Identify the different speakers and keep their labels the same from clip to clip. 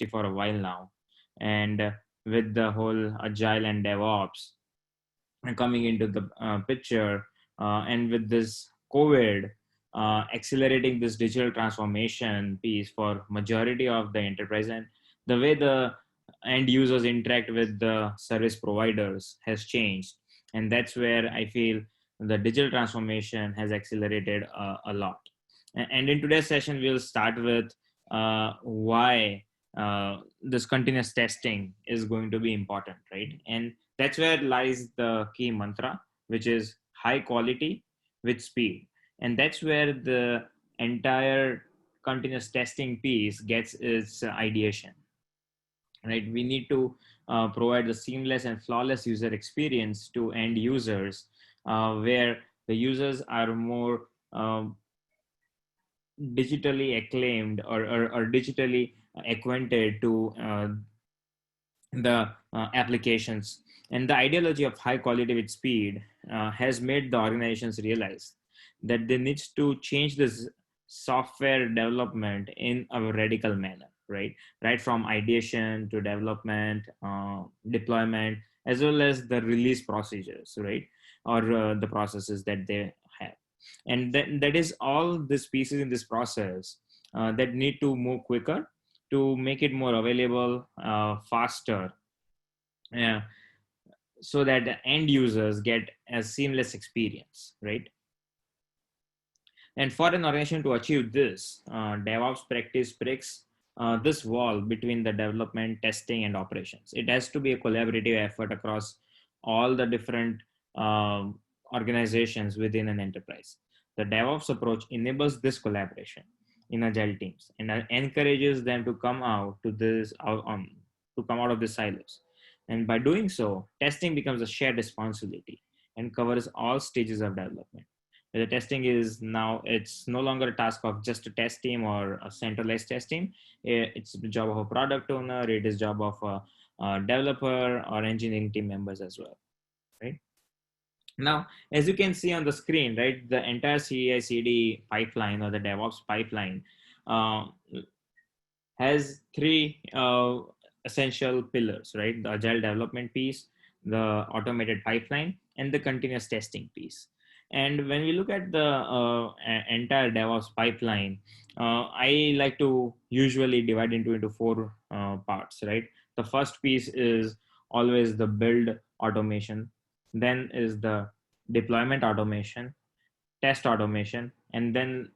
Speaker 1: for a while now. And with the whole Agile and DevOps coming into the picture, and with this COVID accelerating this digital transformation piece for majority of the enterprise, and the way the end users interact with the service providers has changed. And that's where I feel the digital transformation has accelerated a lot. And in today's session, we'll start with why this continuous testing is going to be important, right? And that's where lies the key mantra, which is high quality with speed. And that's where the entire continuous testing piece gets its ideation, right? We need to provide a seamless and flawless user experience to end users, where the users are more digitally acclaimed, or digitally acquainted to the applications. And the ideology of high quality with speed has made the organizations realize that they need to change this software development in a radical manner, right from ideation to development, deployment, as well as the release procedures, right, or the processes that they have. And that is all these pieces in this process that need to move quicker to make it more available, faster, uh, so that the end users get a seamless experience, right? And for an organization to achieve this, DevOps practice breaks this wall between the development, testing, and operations. It has to be a collaborative effort across all the different organizations within an enterprise. The DevOps approach enables this collaboration in agile teams and encourages them to come out to this to come out of the silos. And by doing so, testing becomes a shared responsibility and covers all stages of development. The testing is now, it's no longer a task of just a test team or a centralized test team. It's the job of a product owner, it is job of a developer or engineering team members as well, right? Now, as you can see on the screen, right, the entire CI/CD pipeline, or the DevOps pipeline, uh, has three essential pillars, right? The agile development piece, the automated pipeline, and the continuous testing piece. And when we look at the entire DevOps pipeline, I like to usually divide into four parts, right? The first piece is always the build automation, then is the deployment automation, test automation, and then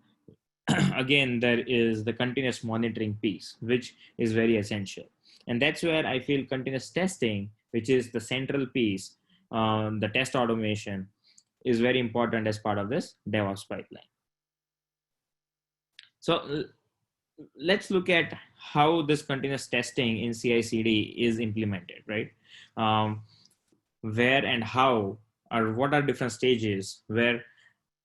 Speaker 1: again there is the continuous monitoring piece, which is very essential. And that's where I feel continuous testing, which is the central piece, the test automation, is very important as part of this DevOps pipeline. So let's look at how this continuous testing in CI/CD is implemented, right? Where and how, or what are different stages where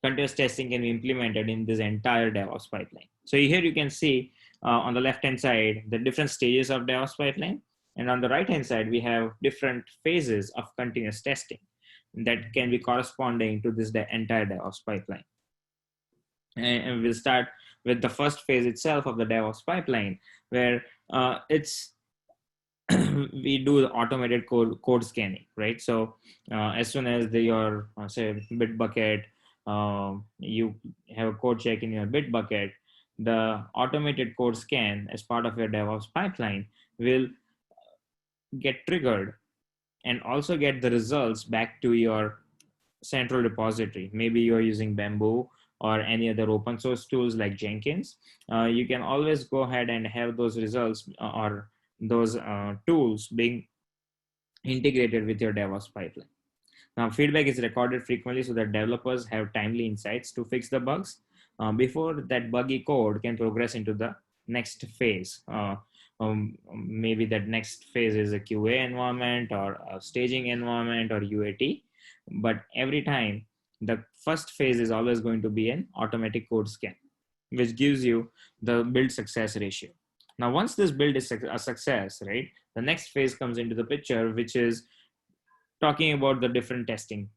Speaker 1: continuous testing can be implemented in this entire DevOps pipeline. So here you can see on the left-hand side, the different stages of DevOps pipeline. And on the right-hand side, we have different phases of continuous testing that can be corresponding to this entire DevOps pipeline. And we'll start with the first phase itself of the DevOps pipeline, where it's we do the automated code scanning, right? So as soon as your say Bitbucket, you have a code check in your Bitbucket, the automated code scan as part of your DevOps pipeline will get triggered and also get the results back to your central repository. Maybe you're using Bamboo or any other open source tools like Jenkins. You can always go ahead and have those results or those tools being integrated with your DevOps pipeline. Now, feedback is recorded frequently so that developers have timely insights to fix the bugs before that buggy code can progress into the next phase. Maybe that next phase is a QA environment or a staging environment or UAT. But every time, the first phase is always going to be an automatic code scan, which gives you the build success ratio. Now, once this build is a success, right, the next phase comes into the picture, which is talking about the different testing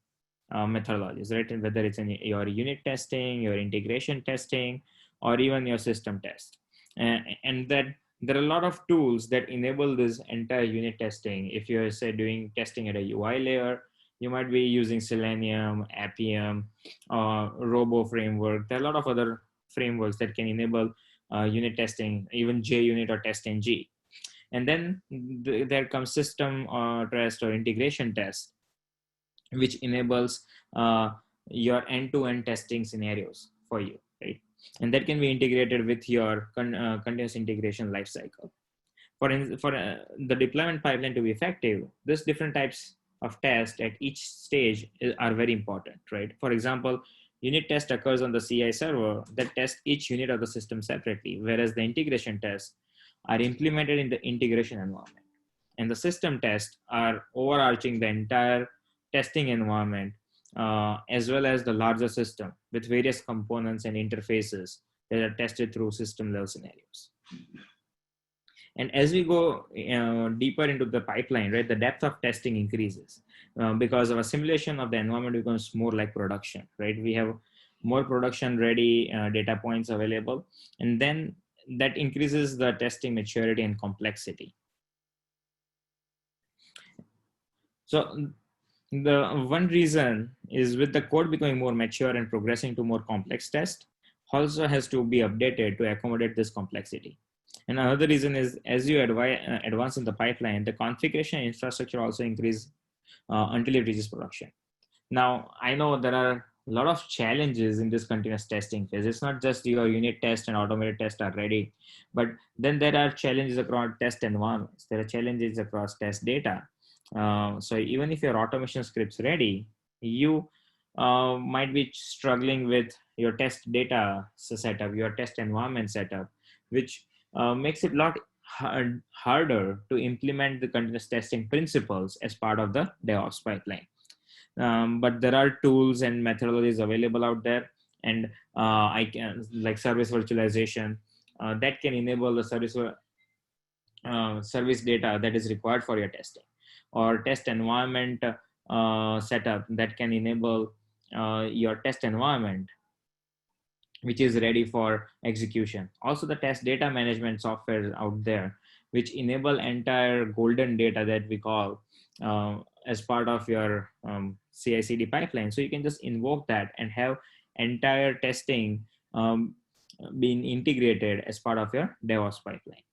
Speaker 1: methodologies, right? And whether it's in your unit testing, your integration testing, or even your system test. And that there are a lot of tools that enable this entire unit testing. If you're say doing testing at a UI layer, you might be using Selenium, Appium, Robo framework. There are a lot of other frameworks that can enable unit testing, even JUnit or TestNG. And then there comes system test or integration test, which enables your end-to-end testing scenarios for you, right? And that can be integrated with your continuous integration lifecycle. For the deployment pipeline to be effective, these different types of tests at each stage are very important, right? For example, unit test occurs on the CI server that tests each unit of the system separately, whereas the integration tests are implemented in the integration environment. And the system tests are overarching the entire testing environment, as well as the larger system with various components and interfaces that are tested through system level scenarios. And as we go deeper into the pipeline, right, the depth of testing increases because our simulation of the environment becomes more like production, right? We have more production ready data points available, and then that increases the testing maturity and complexity. So the one reason is, with the code becoming more mature and progressing to more complex tests, also has to be updated to accommodate this complexity. And another reason is, as you advance in the pipeline, the configuration infrastructure also increase until it reaches production. Now, I know there are a lot of challenges in this continuous testing phase. It's not just your unit test and automated test are ready, but then there are challenges across test environments. There are challenges across test data. So even if your automation script's ready, you might be struggling with your test data setup, your test environment setup, which makes it a lot harder to implement the continuous testing principles as part of the DevOps pipeline. But there are tools and methodologies available out there, and I can, like service virtualization, that can enable the service data that is required for your testing, or test environment setup that can enable your test environment which is ready for execution. Also, the test data management software out there which enable entire golden data that we call as part of your CI/CD pipeline. So you can just invoke that and have entire testing being integrated as part of your DevOps pipeline.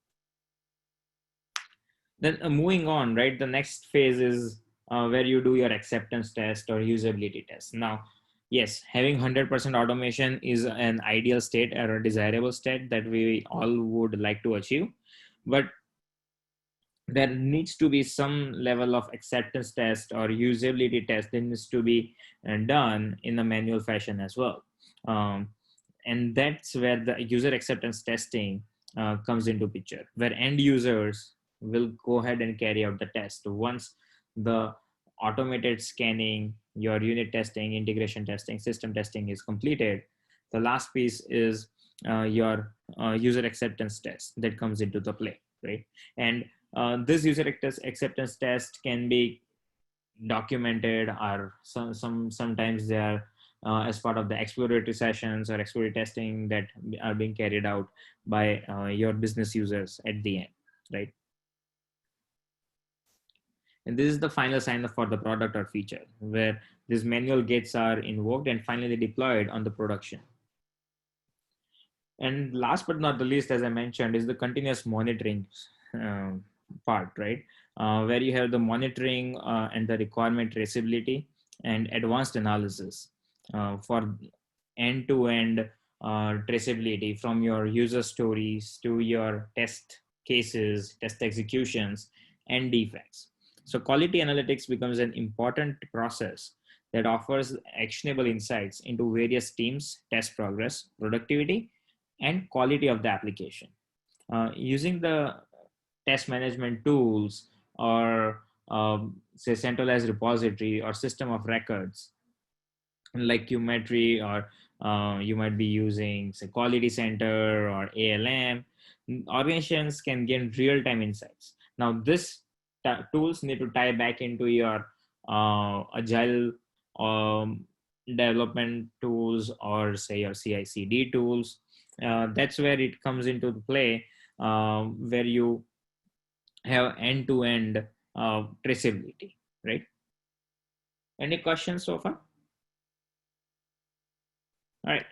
Speaker 1: Then moving on, right? The next phase is where you do your acceptance test or usability test. Now, yes, having 100% automation is an ideal state or a desirable state that we all would like to achieve, but there needs to be some level of acceptance test or usability test that needs to be done in a manual fashion as well. And that's where the user acceptance testing comes into picture, where end users will go ahead and carry out the test. Once the automated scanning, your unit testing, integration testing, system testing is completed, the last piece is your user acceptance test that comes into the play, right? And this user acceptance test can be documented, or sometimes they are as part of the exploratory sessions or exploratory testing that are being carried out by your business users at the end, right? And this is the final sign up for the product or feature, where these manual gates are invoked and finally deployed on the production. And last but not the least, as I mentioned, is the continuous monitoring part, right? Where you have the monitoring and the requirement traceability and advanced analysis for end-to-end traceability from your user stories to your test cases, test executions, and defects. So quality analytics becomes an important process that offers actionable insights into various teams' test progress, productivity, and quality of the application. Using the test management tools, or say centralized repository or system of records like QMetry, or you might be using say Quality Center or ALM, organizations can gain real-time insights. Now this tools need to tie back into your agile development tools, or say your CI/CD tools. That's where it comes into play, where you have end-to-end traceability, right? Any questions so far? All right.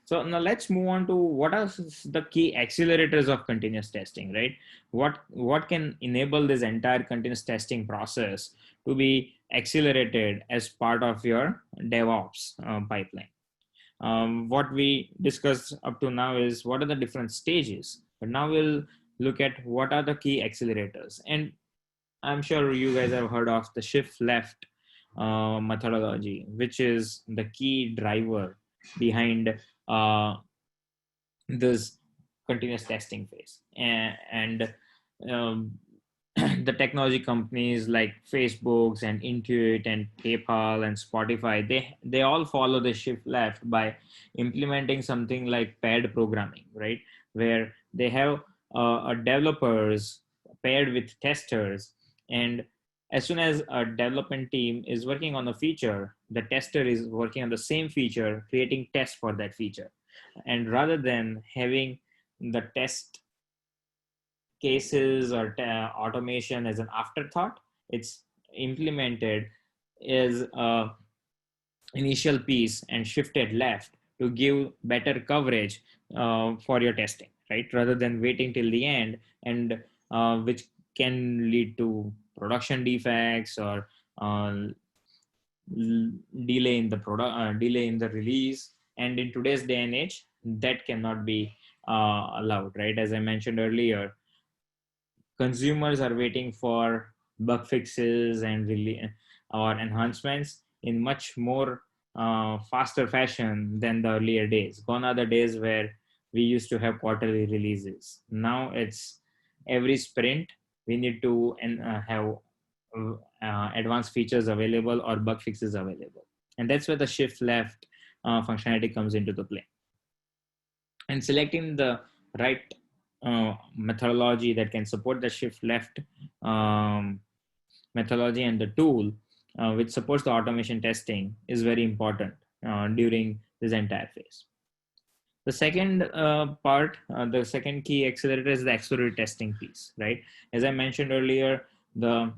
Speaker 1: So now let's move on to what are the key accelerators of continuous testing, right? What can enable this entire continuous testing process to be accelerated as part of your DevOps pipeline? What we discussed up to now is what are the different stages, but now we'll look at what are the key accelerators. And I'm sure you guys have heard of the shift left methodology, which is the key driver behind uh, this continuous testing phase. And um, the technology companies like Facebook's and Intuit and PayPal and Spotify, they all follow the shift left by implementing something like paired programming, right? Where they have developers paired with testers, and as soon as a development team is working on a feature, the tester is working on the same feature, creating tests for that feature. And rather than having the test cases or automation as an afterthought, it's implemented as a initial piece and shifted left to give better coverage for your testing, right? Rather than waiting till the end, and which can lead to production defects or uh, delay in the product, delay in the release. And in today's day and age, that cannot be allowed, right? As I mentioned earlier, consumers are waiting for bug fixes and really or enhancements in much more faster fashion than the earlier days. Gone are the days where we used to have quarterly releases. Now it's every sprint we need to have advanced features available or bug fixes available, and that's where the shift left functionality comes into the play. And selecting the right methodology that can support the shift left methodology and the tool which supports the automation testing is very important during this entire phase. The second the second key accelerator is the exploratory testing piece, right? As I mentioned earlier, the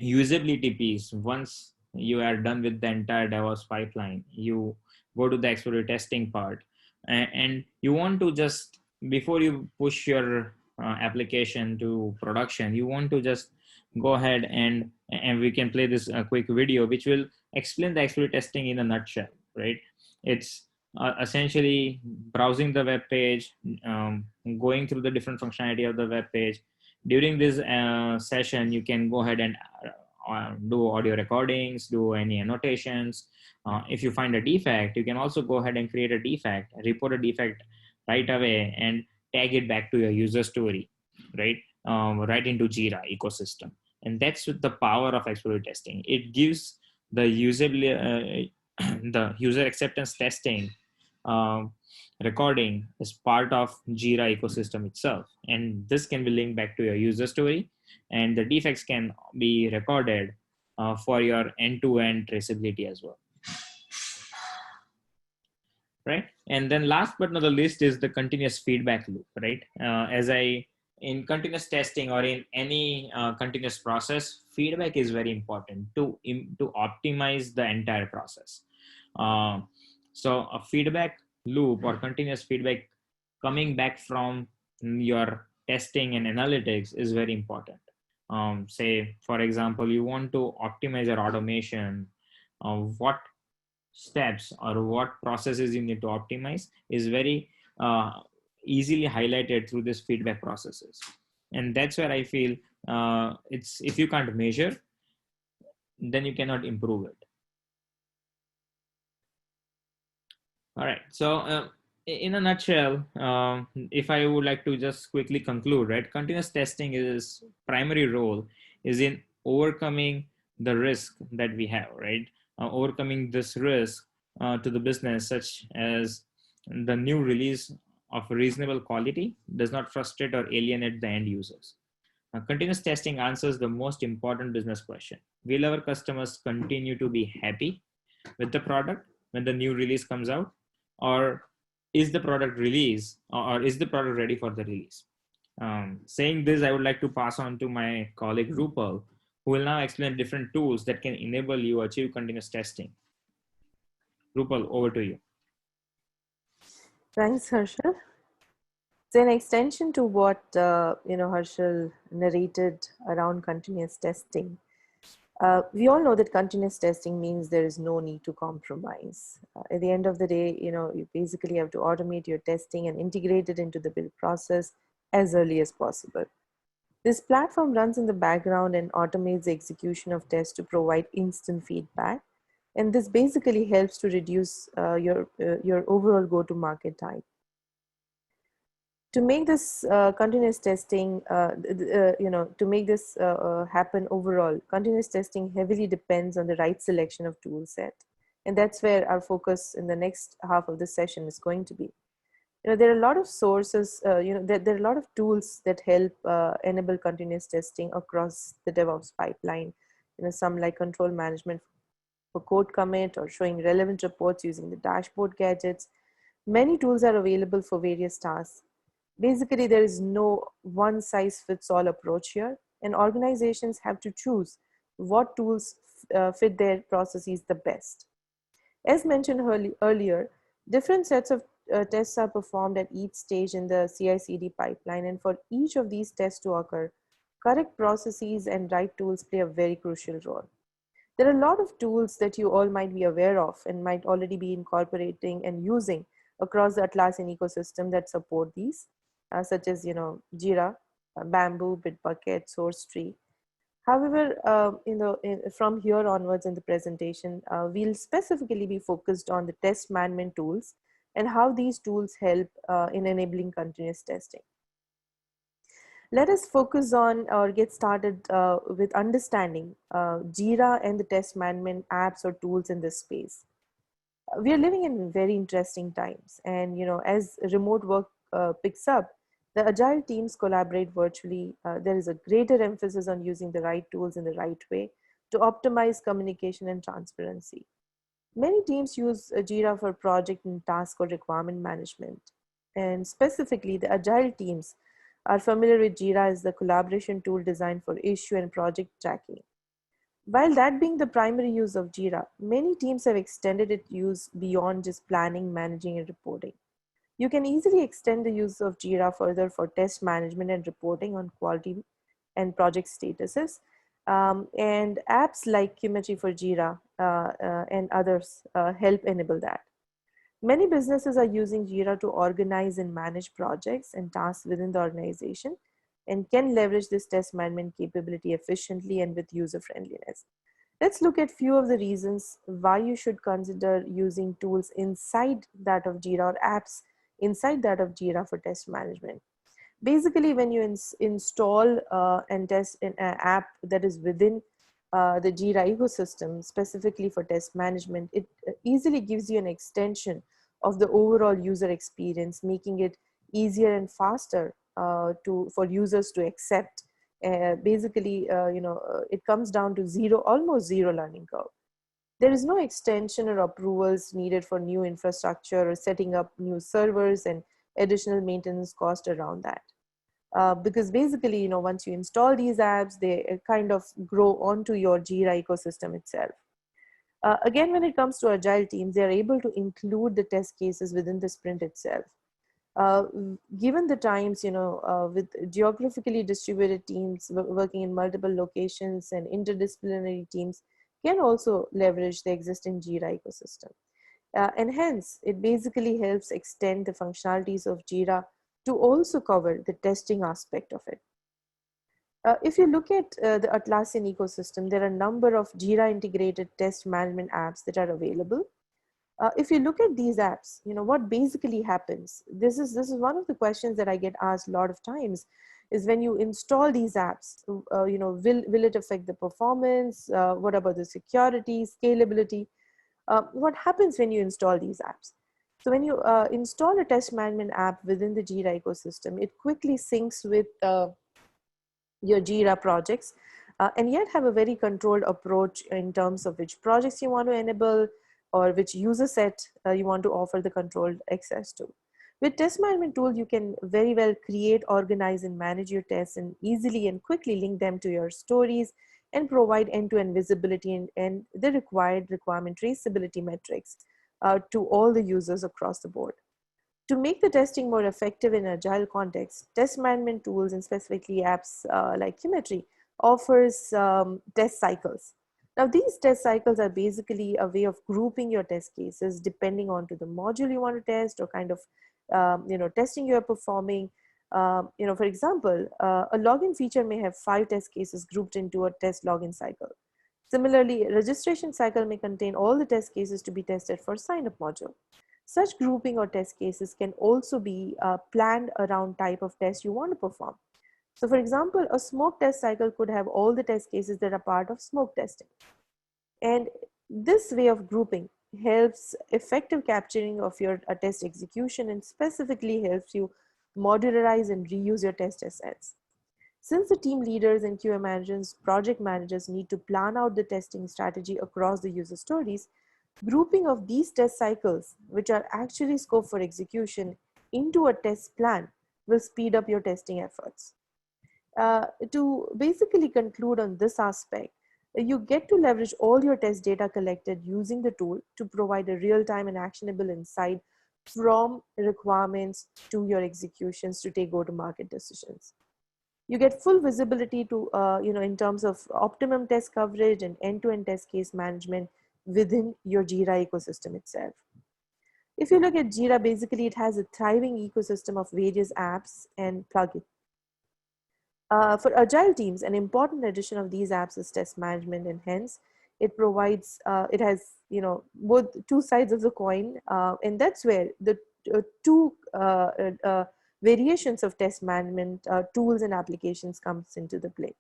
Speaker 1: usability piece, once you are done with the entire DevOps pipeline, you go to the exploratory testing part, and you want to just, before you push your application to production, you want to just go ahead and we can play this quick video which will explain the exploratory testing in a nutshell, right? It's essentially browsing the web page, going through the different functionality of the web page. During this session, you can go ahead and do audio recordings, do any annotations. If you find a defect, you can also go ahead and create a defect, report a defect right away, and tag it back to your user story, right? Right into Jira ecosystem. And that's with the power of exploratory testing. It gives the the user acceptance testing recording as part of Jira ecosystem itself. And this can be linked back to your user story, and the defects can be recorded for your end-to-end traceability as well, right? And then last but not the least is the continuous feedback loop, right? In continuous testing or in any continuous process, feedback is very important to optimize the entire process. So a feedback loop or continuous feedback coming back from your testing and analytics is very important. Say, for example, you want to optimize your automation. What steps or what processes you need to optimize is very easily highlighted through this feedback processes. And that's where I feel it's, if you can't measure, then you cannot improve it. All right. So in a nutshell, if I would like to just quickly conclude, right, continuous testing is primary role is in overcoming the risk that we have, right? Overcoming this risk to the business, such as the new release of reasonable quality does not frustrate or alienate the end users. Continuous testing answers the most important business question. Will our customers continue to be happy with the product when the new release comes out? Or is the product ready for the release? Saying this, I would like to pass on to my colleague Rupal, who will now explain different tools that can enable you achieve continuous testing. Rupal, over to you.
Speaker 2: Thanks, Harshal. So, an extension to what Harshal narrated around continuous testing. We all know that continuous testing means there is no need to compromise. At the end of the day, you basically have to automate your testing and integrate it into the build process as early as possible. This platform runs in the background and automates the execution of tests to provide instant feedback. And this basically helps to reduce your overall go-to-market time. To make this continuous testing, to make this happen overall, continuous testing heavily depends on the right selection of tool set. And that's where our focus in the next half of the session is going to be. There are a lot of sources, there are a lot of tools that help enable continuous testing across the DevOps pipeline. Some like control management for code commit or showing relevant reports using the dashboard gadgets. Many tools are available for various tasks. Basically, there is no one size fits all approach here, and organizations have to choose what tools fit their processes the best. As mentioned earlier, different sets of tests are performed at each stage in the CI/CD pipeline, and for each of these tests to occur, correct processes and right tools play a very crucial role. There are a lot of tools that you all might be aware of and might already be incorporating and using across the Atlassian ecosystem that support these, such as Jira, Bamboo, Bitbucket, SourceTree. However, from here onwards in the presentation, we'll specifically be focused on the test management tools and how these tools help in enabling continuous testing. Let us focus on or get started with understanding Jira and the test management apps or tools in this space. We are living in very interesting times, and as remote work picks up, the agile teams collaborate virtually. There is a greater emphasis on using the right tools in the right way to optimize communication and transparency. Many teams use Jira for project and task or requirement management. And specifically, the agile teams are familiar with Jira as the collaboration tool designed for issue and project tracking. While that being the primary use of Jira, many teams have extended its use beyond just planning, managing, and reporting. You can easily extend the use of Jira further for test management and reporting on quality and project statuses. And apps like QMetry for Jira and others help enable that. Many businesses are using Jira to organize and manage projects and tasks within the organization and can leverage this test management capability efficiently and with user friendliness. Let's look at few of the reasons why you should consider using tools inside that of Jira or apps inside that of Jira for test management. Basically, when you install and test an app that is within the Jira ecosystem, specifically for test management, it easily gives you an extension of the overall user experience, making it easier and faster for users to accept. It comes down to almost zero learning curve. There is no extension or approvals needed for new infrastructure or setting up new servers and additional maintenance cost around that. Because basically, once you install these apps, they kind of grow onto your Jira ecosystem itself. Again, when it comes to agile teams, they are able to include the test cases within the sprint itself. Given the times, with geographically distributed teams working in multiple locations and interdisciplinary teams can also leverage the existing Jira ecosystem. And hence, it basically helps extend the functionalities of Jira to also cover the testing aspect of it. If you look at the Atlassian ecosystem, there are a number of Jira integrated test management apps that are available. If you look at these apps, what basically happens, this is one of the questions that I get asked a lot of times, is when you install these apps, will it affect the performance? What about the security, scalability? What happens when you install these apps? So when you install a test management app within the Jira ecosystem, it quickly syncs with your Jira projects, and yet have a very controlled approach in terms of which projects you want to enable or which user set you want to offer the controlled access to. With test management tool, you can very well create, organize, and manage your tests and easily and quickly link them to your stories and provide end-to-end visibility and the required requirement traceability metrics to all the users across the board. To make the testing more effective in agile context, test management tools and specifically apps like QMetry offers test cycles. Now, these test cycles are basically a way of grouping your test cases depending on to the module you want to test or kind of testing you are performing. For example, a login feature may have 5 test cases grouped into a test login cycle. Similarly, a registration cycle may contain all the test cases to be tested for sign-up module. Such grouping or test cases can also be planned around type of test you want to perform. So for example, a smoke test cycle could have all the test cases that are part of smoke testing. And this way of grouping helps effective capturing of your test execution and specifically helps you modularize and reuse your test assets. Since the team leaders and QA managers, project managers need to plan out the testing strategy across the user stories, grouping of these test cycles, which are actually scope for execution, into a test plan will speed up your testing efforts. To basically conclude on this aspect, you get to leverage all your test data collected using the tool to provide a real-time and actionable insight from requirements to your executions to take go-to-market decisions. You get full visibility to, in terms of optimum test coverage and end-to-end test case management within your Jira ecosystem itself. If you look at Jira, basically it has a thriving ecosystem of various apps and plugins. For agile teams, an important addition of these apps is test management, and hence it provides, it has, both two sides of the coin, and that's where the two variations of test management tools and applications comes into the play.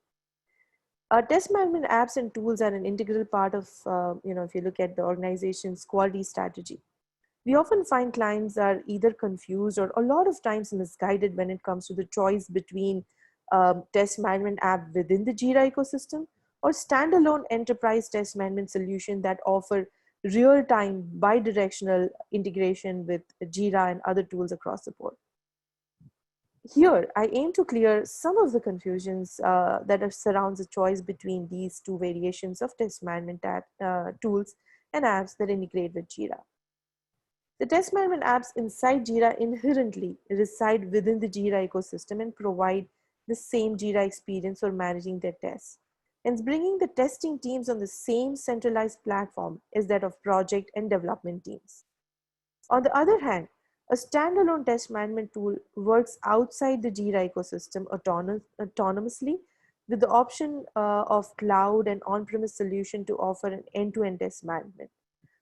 Speaker 2: Test management apps and tools are an integral part of, if you look at the organization's quality strategy. We often find clients are either confused or a lot of times misguided when it comes to the choice between test management app within the Jira ecosystem or standalone enterprise test management solution that offer real-time bi-directional integration with Jira and other tools across the board. Here, I aim to clear some of the confusions that surrounds the choice between these two variations of test management tools and apps that integrate with Jira. The test management apps inside Jira inherently reside within the Jira ecosystem and provide the same Jira experience for managing their tests. Hence, bringing the testing teams on the same centralized platform is that of project and development teams. On the other hand, a standalone test management tool works outside the Jira ecosystem autonomously with the option of cloud and on-premise solution to offer an end-to-end test management.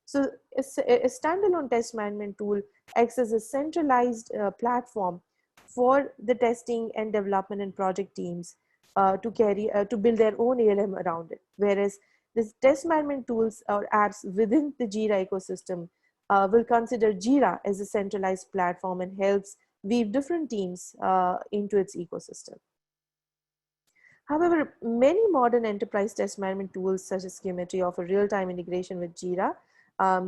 Speaker 2: So a standalone test management tool acts as a centralized platform for the testing and development and project teams to build their own ALM around it. Whereas this test management tools or apps within the Jira ecosystem will consider Jira as a centralized platform and helps weave different teams into its ecosystem. However, many modern enterprise test management tools such as QMetry offer real-time integration with Jira.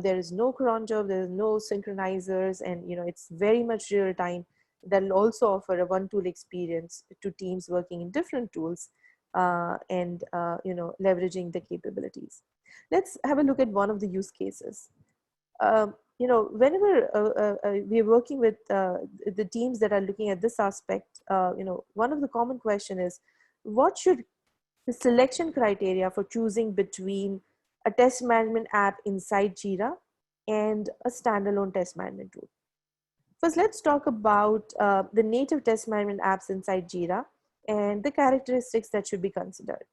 Speaker 2: There is no cron job, there is no synchronizers, and it's very much real-time. That will also offer a one-tool experience to teams working in different tools and leveraging the capabilities. Let's have a look at one of the use cases. Whenever we are working with the teams that are looking at this aspect, one of the common question is, what should the selection criteria for choosing between a test management app inside Jira and a standalone test management tool? First, let's talk about the native test management apps inside Jira and the characteristics that should be considered.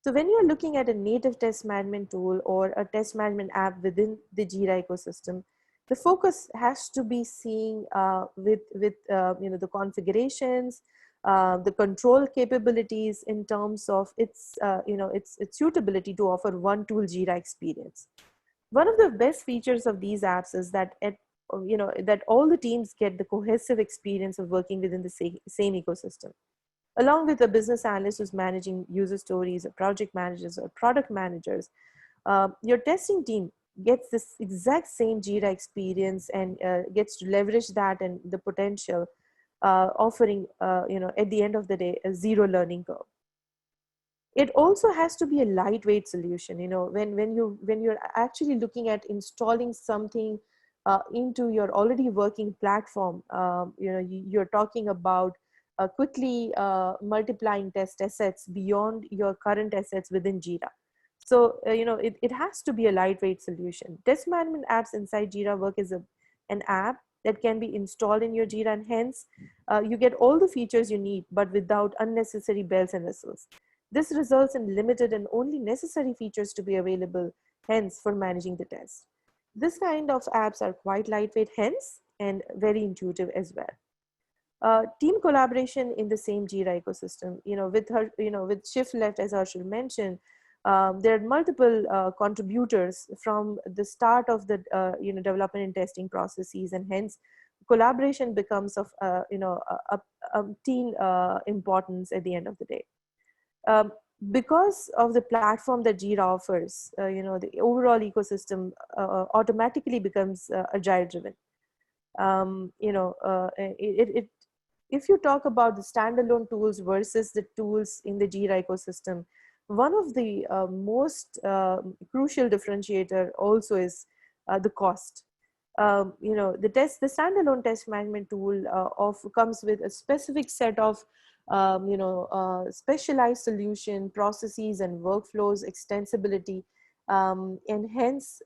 Speaker 2: So when you're looking at a native test management tool or a test management app within the Jira ecosystem, the focus has to be seen with the configurations, the control capabilities in terms of its suitability to offer one tool Jira experience. One of the best features of these apps is that that all the teams get the cohesive experience of working within the same ecosystem. Along with a business analyst who's managing user stories, or project managers, or product managers, your testing team gets this exact same Jira experience and gets to leverage that and the potential, offering, at the end of the day, a zero learning curve. It also has to be a lightweight solution. When you're actually looking at installing something into your already working platform, you're talking about quickly multiplying test assets beyond your current assets within Jira. So it has to be a lightweight solution. Test management apps inside Jira work as an app that can be installed in your Jira, and hence you get all the features you need but without unnecessary bells and whistles. This results in limited and only necessary features to be available, hence, for managing the test. This kind of apps are quite lightweight, hence, and very intuitive as well. Team collaboration in the same Jira ecosystem, with shift left, as Arshil mentioned, there are multiple contributors from the start of the development and testing processes, and hence collaboration becomes of team importance at the end of the day. um, because of the platform that Jira offers, the overall ecosystem automatically becomes agile driven. If you talk about the standalone tools versus the tools in the Jira ecosystem, one of the most crucial differentiator also is the cost. The standalone test management tool comes with a specific set of specialized solution processes and workflows, extensibility, and hence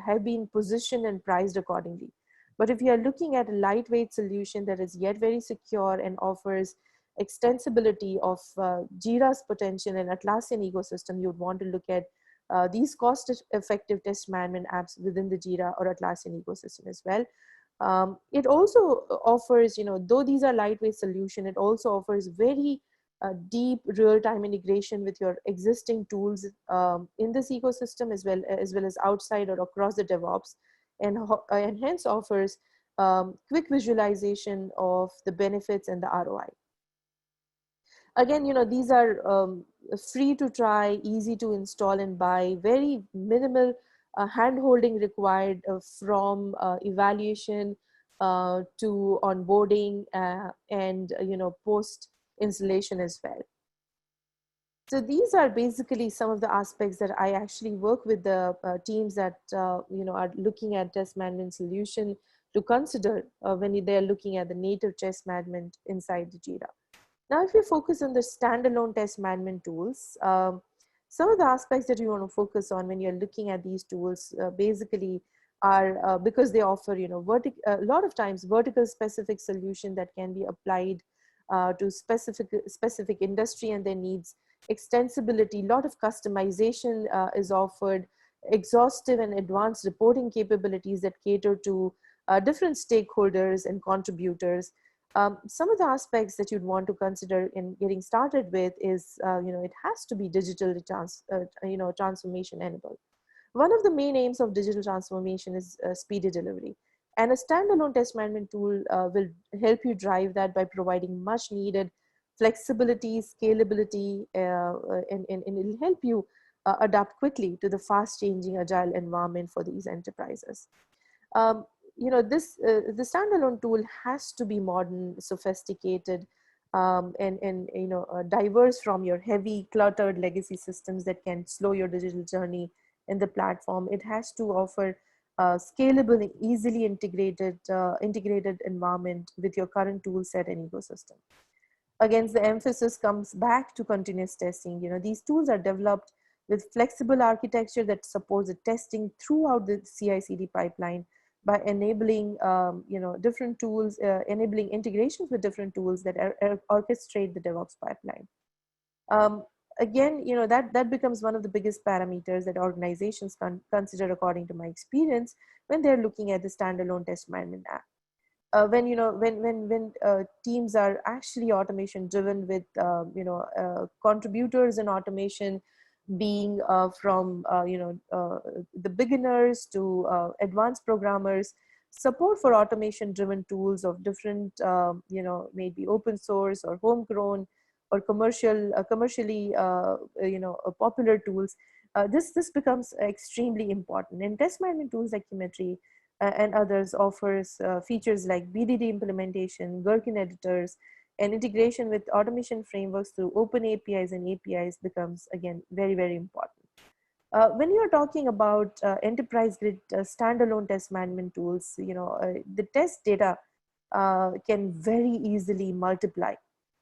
Speaker 2: have been positioned and priced accordingly. But if you are looking at a lightweight solution that is yet very secure and offers extensibility of Jira's potential and Atlassian ecosystem, you would want to look at these cost-effective test management apps within the Jira or Atlassian ecosystem as well. It also offers, though these are lightweight solution, it also offers very deep real-time integration with your existing tools in this ecosystem, as well as outside or across the DevOps, and hence offers quick visualization of the benefits and the ROI. Again, these are free to try, easy to install and buy, very minimal hand-holding required from evaluation to onboarding and post installation as well. So these are basically some of the aspects that I actually work with the teams that are looking at test management solution to consider when they are looking at the native test management inside the Jira. Now, if you focus on the standalone test management tools, some of the aspects that you want to focus on when you're looking at these tools basically are because they offer, a lot of times vertical specific solution that can be applied to specific industry and their needs, extensibility, lot of customization is offered, exhaustive and advanced reporting capabilities that cater to different stakeholders and contributors. Some of the aspects that you'd want to consider in getting started with is, it has to be digital transformation enabled. One of the main aims of digital transformation is speedy delivery. And a standalone test management tool will help you drive that by providing much needed flexibility, scalability, and it'll help you adapt quickly to the fast changing agile environment for these enterprises. The standalone tool has to be modern, sophisticated, and diverse from your heavy cluttered legacy systems that can slow your digital journey in the platform. It has to offer scalable and easily integrated environment with your current tool set and ecosystem. Again, the emphasis comes back to continuous testing. These tools are developed with flexible architecture that supports the testing throughout the CI/CD pipeline by enabling different tools, enabling integrations with different tools that orchestrate the DevOps pipeline. Again, that becomes one of the biggest parameters that organizations consider, according to my experience, when they're looking at the standalone test management app. When teams are actually automation driven with contributors and automation being from the beginners to advanced programmers, support for automation driven tools of different maybe open source or homegrown or commercially popular tools This becomes extremely important. And test management tools like QMetry and others offers features like BDD implementation, Gherkin editors, and integration with automation frameworks through open APIs and APIs becomes, again, very, very important. When you're talking about enterprise grade standalone test management tools, the test data can very easily multiply,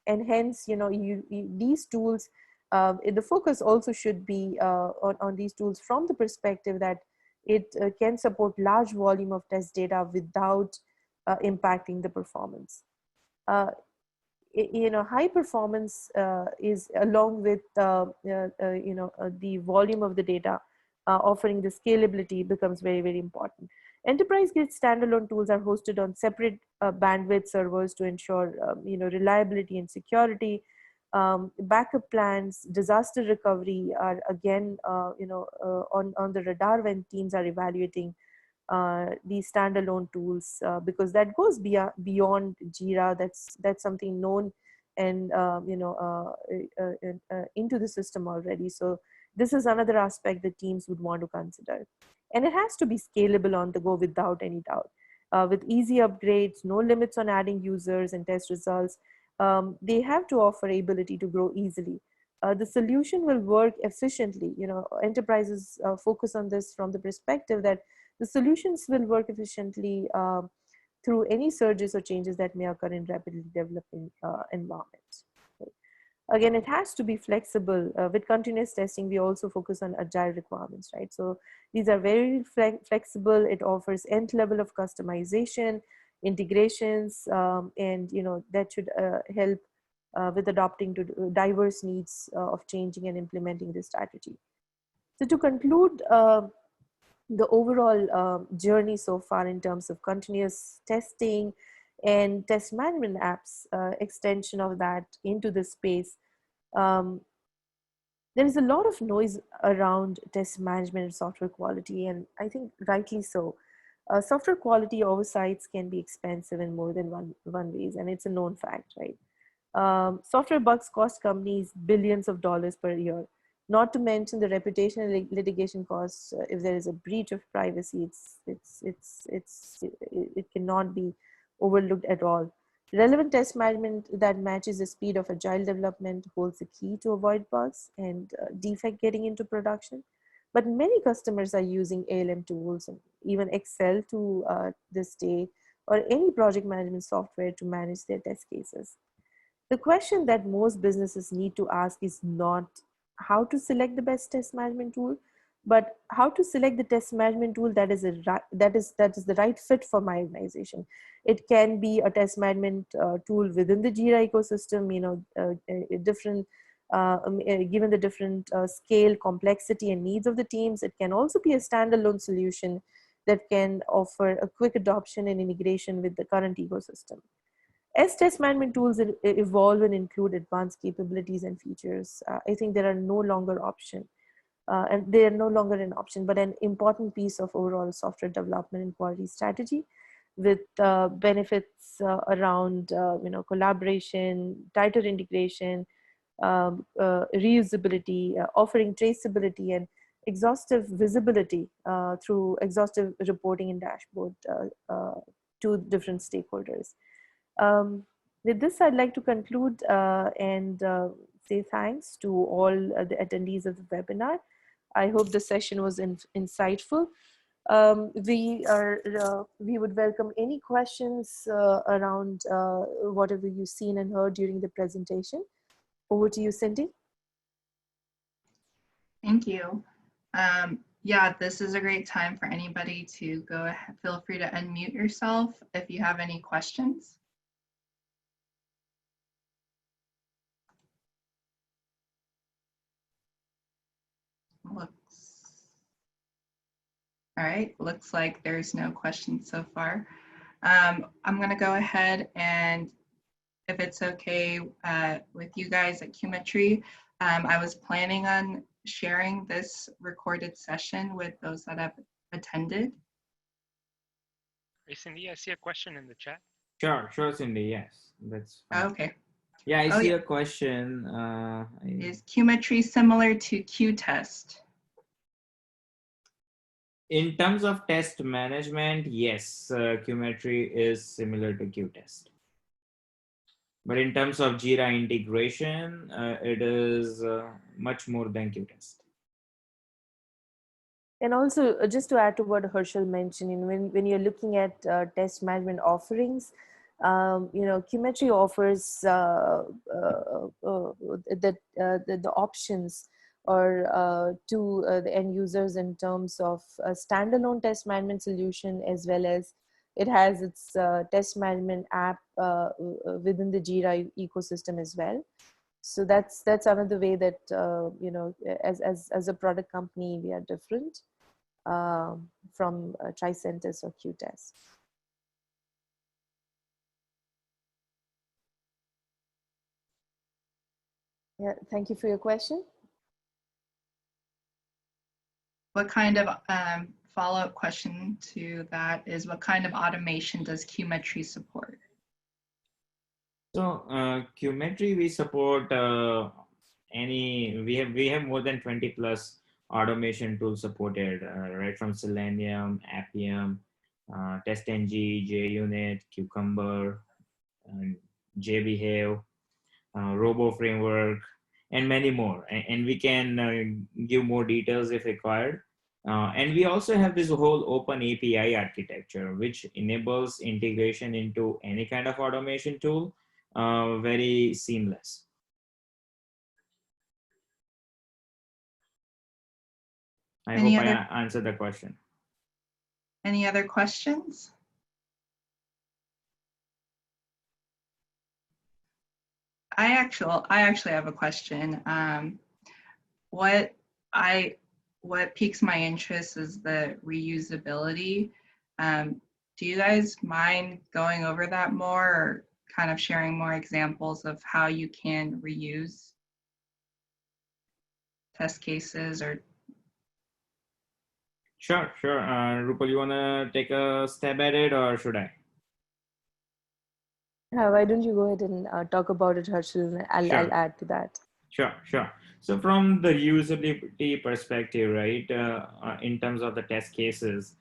Speaker 2: and hence, these tools, the focus also should be on these tools from the perspective that it can support large volume of test data without impacting the performance. High performance is along with the volume of the data, offering the scalability becomes very, very important. Enterprise grade standalone tools are hosted on separate bandwidth servers to ensure reliability and security. Backup plans, disaster recovery are again on the radar when teams are evaluating these standalone tools, because that goes beyond Jira. That's something known and into the system already. So this is another aspect that teams would want to consider, and it has to be scalable on the go without any doubt, with easy upgrades, no limits on adding users and test results. They have to offer ability to grow easily. The solution will work efficiently. Enterprises focus on this from the perspective that the solutions will work efficiently through any surges or changes that may occur in rapidly developing environments. Okay. Again, it has to be flexible. With continuous testing, we also focus on agile requirements, right? So these are very flexible. It offers nth level of customization, integrations, and that should help with adopting to diverse needs of changing and implementing this strategy. So to conclude, the overall journey so far in terms of continuous testing and test management apps, extension of that into the space, there is a lot of noise around test management and software quality, and I think rightly so. Software quality oversights can be expensive in more than one ways, and it's a known fact, right? Software bugs cost companies billions of dollars per year, not to mention the reputational litigation costs. If there is a breach of privacy, it cannot be overlooked at all. Relevant test management that matches the speed of agile development holds the key to avoid bugs and defect getting into production. But many customers are using ALM tools and even Excel to this day, or any project management software to manage their test cases. The question that most businesses need to ask is not how to select the best test management tool, but how to select the test management tool that is the right fit for my organization. It can be a test management tool within the Jira ecosystem, different given the different scale, complexity, and needs of the teams. It can also be a standalone solution that can offer a quick adoption and integration with the current ecosystem. As test management tools evolve and include advanced capabilities and features, I think there are no longer option, and they are no longer an option, but an important piece of overall software development and quality strategy, with benefits around collaboration, tighter integration, reusability, offering traceability and exhaustive visibility through exhaustive reporting and dashboard to different stakeholders. With this, I'd like to conclude and say thanks to all the attendees of the webinar. I hope the session was insightful. We would welcome any questions around whatever you've seen and heard during the presentation. Over to you, Cindy.
Speaker 3: Thank you. Yeah, this is a great time for anybody to go ahead. Feel free to unmute yourself if you have any questions. All right, looks like there's no questions so far. I'm gonna go ahead and, if it's okay with you guys at QMetry, I was planning on sharing this recorded session with those that have attended.
Speaker 4: Hey, Cindy, I see a question in the chat.
Speaker 1: Sure, Cindy. Yes, that's fine.
Speaker 3: Okay.
Speaker 1: Yeah, I see a question.
Speaker 3: Is QMetry similar to Qtest?
Speaker 1: In terms of test management, yes, QMetry is similar to Qtest. But in terms of Jira integration, it is much more than Qtest.
Speaker 2: And also, just to add to what Herschel mentioned, when you're looking at test management offerings, QMetry offers the options or to the end users in terms of a standalone test management solution, as well as it has its test management app within the Jira ecosystem as well. So that's another way that as a product company we are different from Tricentis or Qtest. Yeah, thank you for your question.
Speaker 3: What kind of follow-up question to that is, what kind of automation does QMetry support?
Speaker 1: So QMetry, we support we have more than 20 plus automation tools supported, right from Selenium, Appium, TestNG, JUnit, Cucumber, JBehave, Robo Framework, and many more. And we can give more details if required. And we also have this whole open API architecture, which enables integration into any kind of automation tool, very seamless. I hope I answered the question.
Speaker 3: Any other questions? I actually have a question. What piques my interest is the reusability. Do you guys mind going over that more, or kind of sharing more examples of how you can reuse test cases? Or
Speaker 1: Sure. Rupal, you want to take a stab at it, or should I?
Speaker 2: Why don't you go ahead and talk about it, Harshal, and I'll add to that.
Speaker 1: Sure. So from the reusability perspective, right, in terms of the test cases,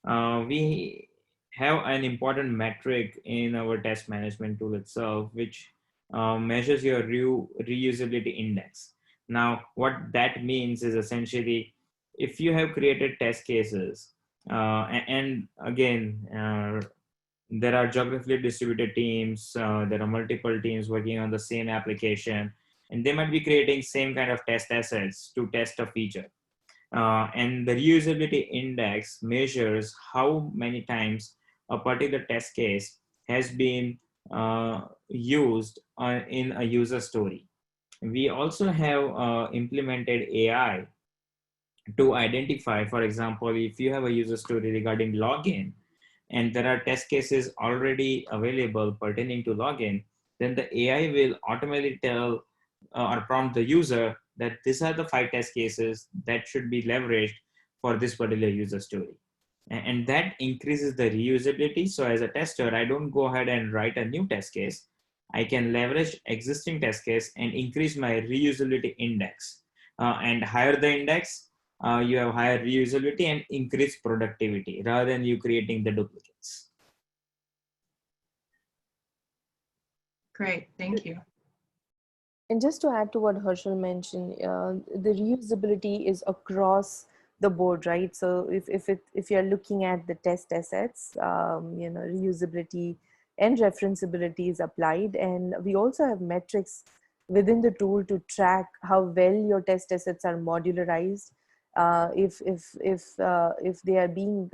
Speaker 1: we have an important metric in our test management tool itself, which measures your reusability index. Now, what that means is essentially, if you have created test cases, and again, there are geographically distributed teams, there are multiple teams working on the same application, and they might be creating same kind of test assets to test a feature. And the reusability index measures how many times a particular test case has been used in a user story. We also have implemented AI to identify, for example, if you have a user story regarding login and there are test cases already available pertaining to login, then the AI will automatically tell or prompt the user that these are the 5 test cases that should be leveraged for this particular user story. And that increases the reusability. So as a tester, I don't go ahead and write a new test case. I can leverage existing test case and increase my reusability index. And higher the index, you have higher reusability and increased productivity rather than you creating the duplicates.
Speaker 3: Great, thank you.
Speaker 2: And just to add to what Herschel mentioned, the reusability is across the board, right? So if you're looking at the test assets, reusability and referenceability is applied, and we also have metrics within the tool to track how well your test assets are modularized. If they are being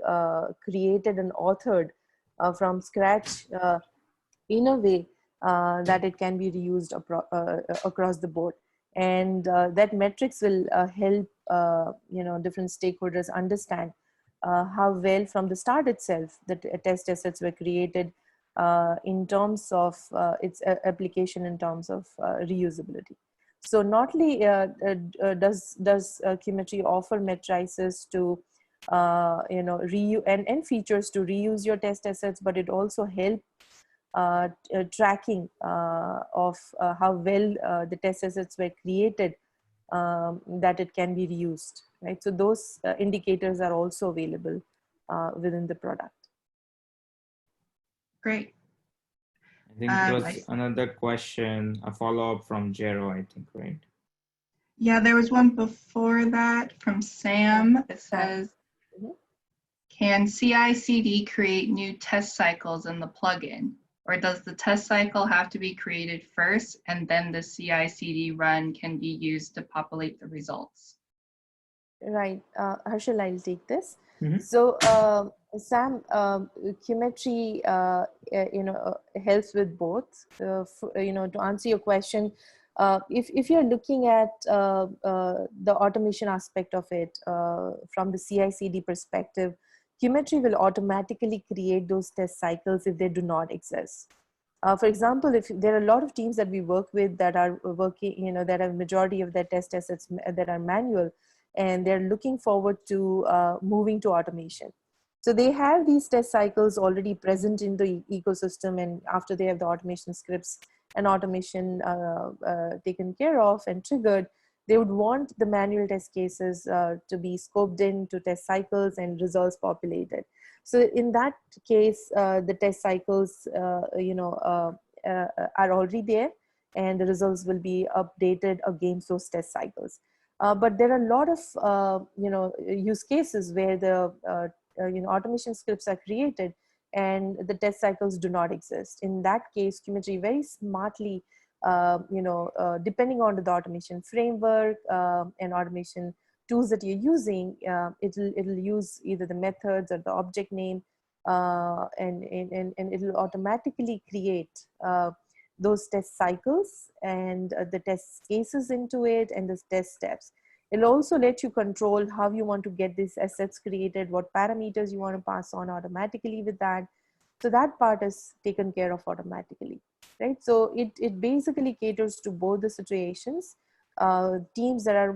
Speaker 2: created and authored from scratch in a way that it can be reused across the board, and that metrics will help different stakeholders understand how well from the start itself the test assets were created in terms of its application in terms of reusability. So not only does QMetry offer matrices to and features to reuse your test assets, but it also helps tracking of how well the test assets were created, that it can be reused right? So those indicators are also available within the product.
Speaker 3: Great.
Speaker 1: I think there was another question, a follow-up from Jero, I think, right?
Speaker 3: Yeah, there was one before that from Sam. It says, can CI/CD create new test cycles in the plugin? Or does the test cycle have to be created first and then the CI/CD run can be used to populate the results?
Speaker 2: Right, Harshal, I'll take this.
Speaker 1: Mm-hmm.
Speaker 2: So Sam, QMetry, helps with both. To answer your question, if you're looking at the automation aspect of it from the CI/CD perspective, QMetry will automatically create those test cycles if they do not exist. For example, if there are a lot of teams that we work with that are working, that have majority of their test assets that are manual, and they're looking forward to moving to automation. So they have these test cycles already present in the ecosystem, and after they have the automation scripts and automation taken care of and triggered, they would want the manual test cases to be scoped into test cycles and results populated. So in that case, the test cycles, are already there, and the results will be updated against those test cycles. But there are a lot of use cases where the automation scripts are created and the test cycles do not exist. In that case, QMetry very smartly, depending on the automation framework and automation tools that you're using, it'll use either the methods or the object name, and it'll automatically create those test cycles and the test cases into it and the test steps. It'll also let you control how you want to get these assets created, what parameters you want to pass on automatically with that. So that part is taken care of automatically, right? So it basically caters to both the situations. Teams that are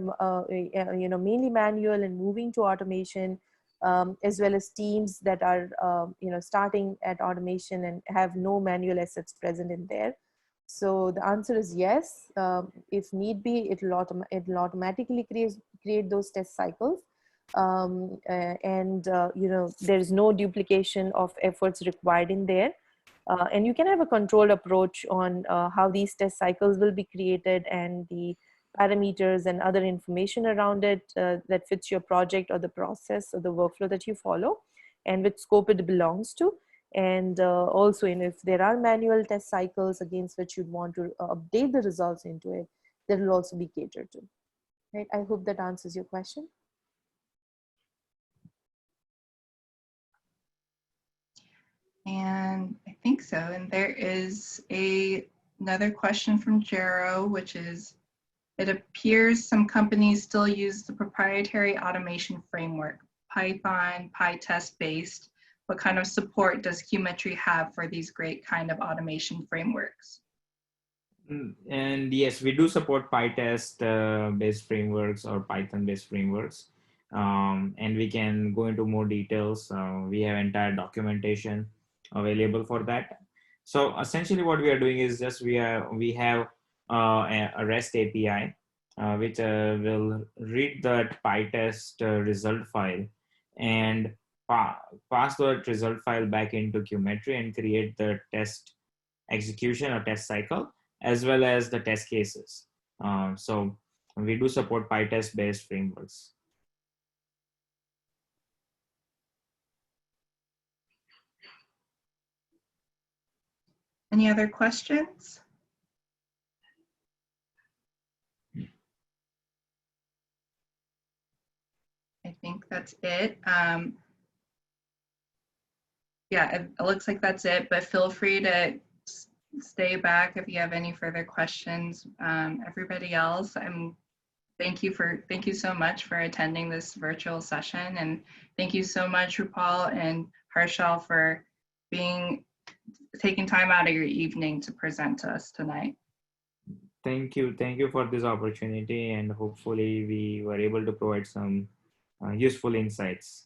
Speaker 2: mainly manual and moving to automation, as well as teams that are starting at automation and have no manual assets present in there. So the answer is yes. If need be, it'll automatically create those test cycles, there's no duplication of efforts required in there. And you can have a controlled approach on how these test cycles will be created and the parameters and other information around it that fits your project or the process or the workflow that you follow and which scope it belongs to. And also, if there are manual test cycles against which you'd want to update the results into it, that will also be catered to. Right? I hope that answers your question.
Speaker 3: And I think so. And there is another question from Jero, which is, it appears some companies still use the proprietary automation framework, Python, PyTest based. What kind of support does QMetry have for these great kind of automation frameworks?
Speaker 1: And yes, we do support PyTest based frameworks or Python based frameworks. And we can go into more details. We have entire documentation available for that. So essentially what we are doing is just we have a REST API which will read that PyTest result file and pass that result file back into QMetry and create the test execution or test cycle as well as the test cases. So we do support PyTest based frameworks.
Speaker 3: Any other questions? I think that's it. Yeah, it looks like that's it, but feel free to stay back if you have any further questions. Everybody else, thank you so much for attending this virtual session, and thank you so much, Rupal and Harshal, for taking time out of your evening to present to us tonight.
Speaker 1: Thank you for this opportunity, and hopefully we were able to provide some useful insights.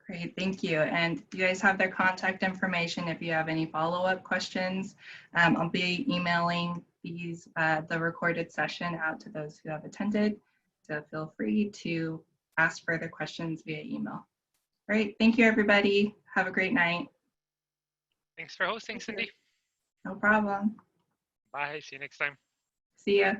Speaker 3: Great, thank you. And you guys have their contact information if you have any follow-up questions. I'll be emailing the recorded session out to those who have attended. So feel free to ask further questions via email. All right, thank you, everybody. Have a great night.
Speaker 4: Thanks for hosting,
Speaker 3: Thank you.
Speaker 4: Cindy.
Speaker 3: No problem.
Speaker 4: Bye. See you next time.
Speaker 3: See ya.